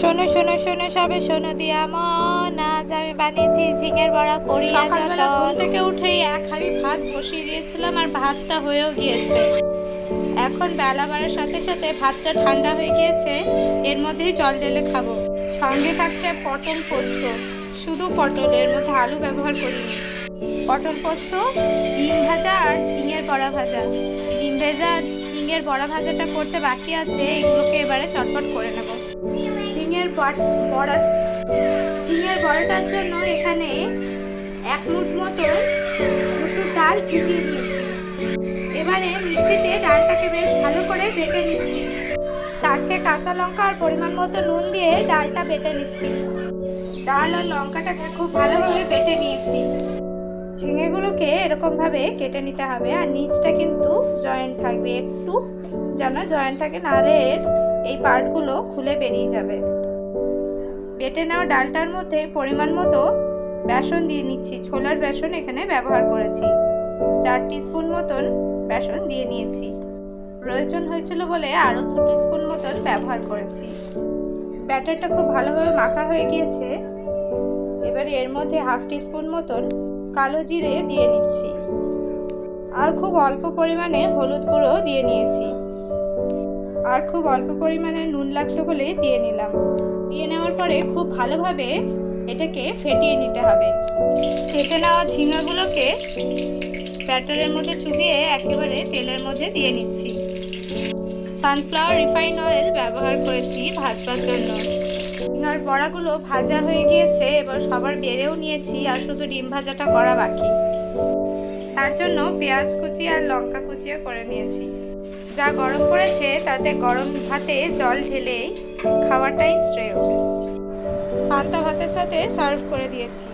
শোনো শোনো শোনো সবে শোনো দিয়া মন, আজ আমি বানিয়েছি ঝিঙের বড়া করিয়া সকালবেলা ঘুম যতন। থেকে উঠেই এক হাঁড়ি ভাত বসিয়ে দিয়েছিলাম আর ভাতটা হয়েও গিয়েছে। এখন বেলা বাড়ার সাথে সাথে ভাতটা ঠান্ডা হয়ে গিয়েছে, এর মধ্যেই জল ঢেলে খাবো। সঙ্গে থাকছে পটল পোস্ত, শুধু পটল, এর মধ্যে আলু ব্যবহার করিনি। পটল পোস্ত, ডিম ভাজা আর ঝিঙের বড়া ভাজা। ডিম ভাজা আর ঝিঙের বড়া ভাজাটা করতে বাকি আছে, এগুলোকে এবারে চটপট করে নেব। ঝিঙের বড়াটার জন্য এখানে 1 মুঠ মতো মসুর ডাল ভিজিয়ে নিয়েছি। এবারে মিক্সিতে ডালটাকে বেশ ভালো করে বেটে নিচ্ছি। 4টে কাঁচা লঙ্কা আর পরিমাণ মতো নুন দিয়ে ডালটা বেটে নিচ্ছি। ডাল আর লঙ্কাটাকে খুব ভালোভাবে বেটে নিয়েছি। ঝিঙেগুলোকে এরকমভাবে কেটে নিতে হবে, আর নিচটা কিন্তু জয়েন্ট থাকবে, একটু যেন জয়েন্ট থাকে, নাহলে এই পার্টগুলো খুলে বেরিয়ে যাবে। বেটে নেওয়া ডালটার মধ্যে পরিমাণ মতো বেসন দিয়ে নিচ্ছি। ছোলার বেসন এখানে ব্যবহার করেছি। 4 টিস্পুন মতন বেসন দিয়ে নিয়েছি। প্রয়োজন হয়েছিল বলে আরও 2 টিস্পুন মতন ব্যবহার করেছি। ব্যাটারটা খুব ভালোভাবে মাখা হয়ে গিয়েছে। এবারে এর মধ্যে 1/2 টিস্পুন মতন কালো জিরে দিয়ে নিচ্ছি, আর খুব অল্প পরিমাণে হলুদ গুঁড়ো দিয়ে নিয়েছি, আর খুব অল্প পরিমাণে নুন লাগতো বলে দিয়ে নিলাম। দিয়ে নেওয়ার পরে খুব ভালোভাবে এটাকে ফেটিয়ে নিতে হবে। ফেটে নেওয়া ঝিঙাগুলোকে ব্যাটারের মধ্যে চুবিয়ে একেবারে তেলের মধ্যে দিয়ে নিচ্ছি। সানফ্লাওয়ার রিফাইন অয়েল ব্যবহার করেছি ভাজবার জন্য। ঝিঙার বড়াগুলো ভাজা হয়ে গিয়েছে, এবার সবার বেড়েও নিয়েছি, আর শুধু ডিম ভাজাটা করা বাকি। তার জন্য পেঁয়াজ কুচি আর লঙ্কা কুচিও করে নিয়েছি। যা গরম পড়েছে তাতে গরম ভাতে জল ঢেলেই খাওয়াটাই শ্রেয়। পান্তা ভাতের সাথে সার্ভ করে দিয়েছি।